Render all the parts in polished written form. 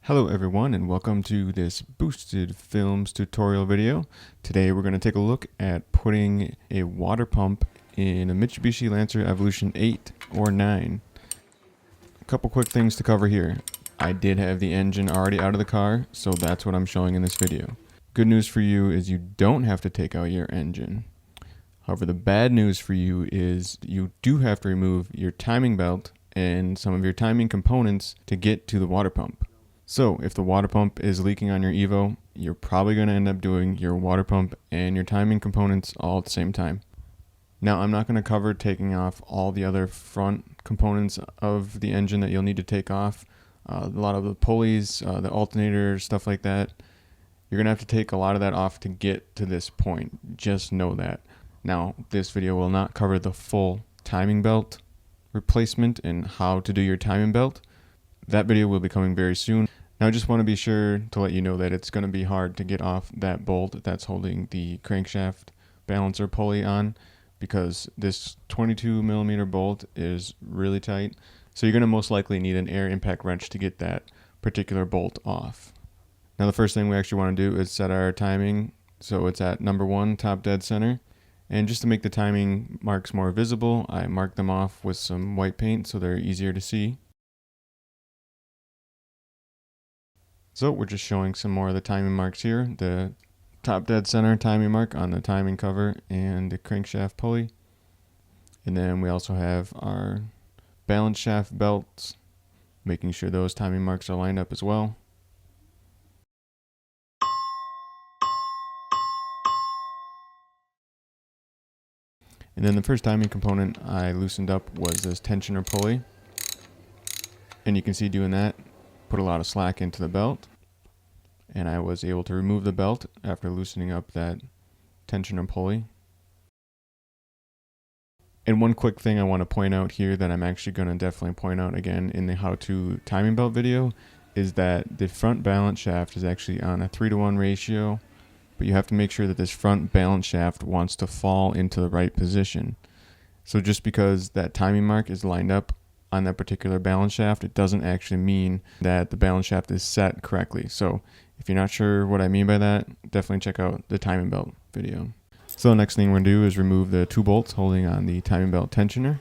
Hello everyone and welcome to this Boosted Films tutorial video. Today we're going to take a look at putting a water pump in a Mitsubishi Lancer Evolution 8 or 9. A couple quick things to cover here. I did have the engine already out of the car, so that's what I'm showing in this video. Good news for you is you don't have to take out your engine. However, the bad news for you is you do have to remove your timing belt and some of your timing components to get to the water pump. So if the water pump is leaking on your Evo, you're probably going to end up doing your water pump and your timing components all at the same time. Now, I'm not going to cover taking off all the other front components of the engine that you'll need to take off. A lot of the pulleys, the alternator, stuff like that. You're going to have to take a lot of that off to get to this point. Just know that. Now, this video will not cover the full timing belt replacement and how to do your timing belt. That video will be coming very soon. Now I just want to be sure to let you know that it's going to be hard to get off that bolt that's holding the crankshaft balancer pulley on, because this 22mm bolt is really tight. So you're going to most likely need an air impact wrench to get that particular bolt off. Now the first thing we actually want to do is set our timing so it's at number 1, top dead center. And just to make the timing marks more visible, I marked them off with some white paint so they're easier to see. So we're just showing some more of the timing marks here. The top dead center timing mark on the timing cover and the crankshaft pulley. And then we also have our balance shaft belts, making sure those timing marks are lined up as well. And then the first timing component I loosened up was this tensioner pulley. And you can see doing that put a lot of slack into the belt, and I was able to remove the belt after loosening up that tensioner pulley. And one quick thing I want to point out here that I'm actually going to definitely point out again in the how-to timing belt video is that the front balance shaft is actually on a 3-to-1 ratio, but you have to make sure that this front balance shaft wants to fall into the right position. So just because that timing mark is lined up on that particular balance shaft, it doesn't actually mean that the balance shaft is set correctly. So if you're not sure what I mean by that, definitely check out the timing belt video. So the next thing we're going to do is remove the 2 bolts holding on the timing belt tensioner.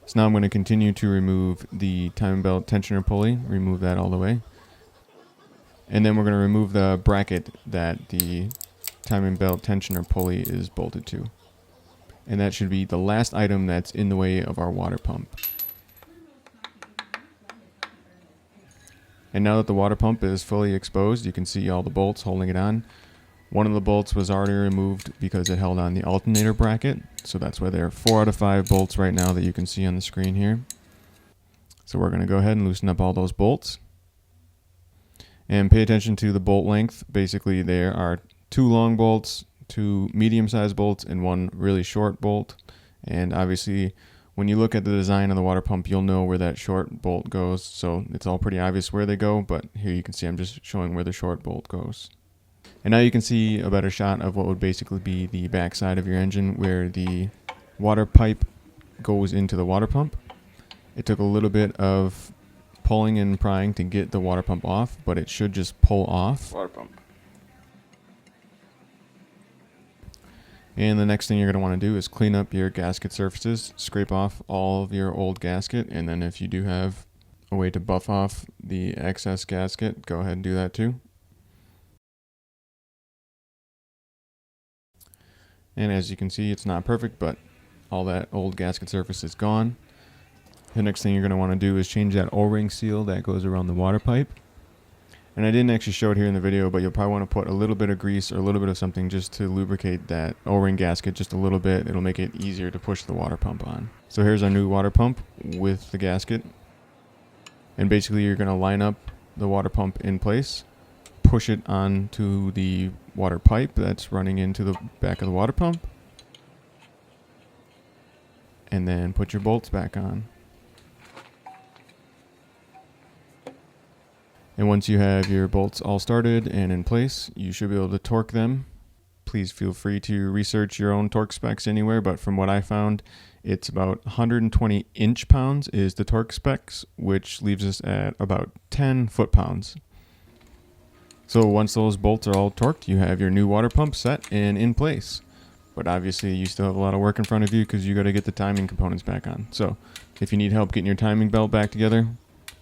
So now I'm going to continue to remove the timing belt tensioner pulley, remove that all the way. And then we're going to remove the bracket that the timing belt tensioner pulley is bolted to. And that should be the last item that's in the way of our water pump. And now that the water pump is fully exposed, you can see all the bolts holding it on. One of the bolts was already removed because it held on the alternator bracket. So that's why there are 4 out of 5 bolts right now that you can see on the screen here. So we're going to go ahead and loosen up all those bolts. And pay attention to the bolt length. Basically, there are 2 long bolts, 2 medium-sized bolts, and 1 really short bolt. And obviously, when you look at the design of the water pump, you'll know where that short bolt goes. So it's all pretty obvious where they go, but here you can see I'm just showing where the short bolt goes. And now you can see a better shot of what would basically be the back side of your engine, where the water pipe goes into the water pump. It took a little bit of pulling and prying to get the water pump off, but it should just pull off. Water pump. And the next thing you're going to want to do is clean up your gasket surfaces, scrape off all of your old gasket, and then if you do have a way to buff off the excess gasket, go ahead and do that too. And as you can see, it's not perfect, but all that old gasket surface is gone. The next thing you're going to want to do is change that O-ring seal that goes around the water pipe. And I didn't actually show it here in the video, but you'll probably want to put a little bit of grease or a little bit of something just to lubricate that O-ring gasket just a little bit. It'll make it easier to push the water pump on. So here's our new water pump with the gasket. And basically you're going to line up the water pump in place, push it onto the water pipe that's running into the back of the water pump, and then put your bolts back on. And once you have your bolts all started and in place, you should be able to torque them Please feel free to research your own torque specs anywhere, but from what I found, it's about 120 inch-pounds is the torque specs, which leaves us at about 10 foot-pounds. So once those bolts are all torqued, you have your new water pump set and in place. But obviously you still have a lot of work in front of you because you got to get the timing components back on. So if you need help getting your timing belt back together,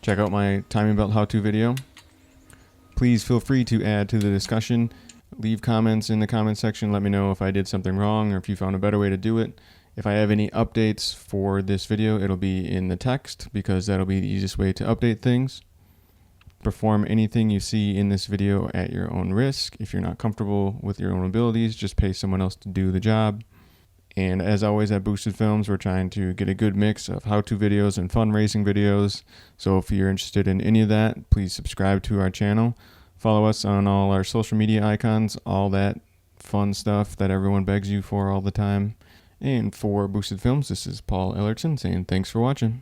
check out my timing belt how-to video. Please feel free to add to the discussion. Leave comments in the comment section. Let me know if I did something wrong or if you found a better way to do it. If I have any updates for this video, it'll be in the text because that'll be the easiest way to update things. Perform anything you see in this video at your own risk. If you're not comfortable with your own abilities, just pay someone else to do the job. And as always at Boosted Films, we're trying to get a good mix of how-to videos and fundraising videos. So if you're interested in any of that, please subscribe to our channel. Follow us on all our social media icons, all that fun stuff that everyone begs you for all the time. And for Boosted Films, this is Paul Ellerton saying thanks for watching.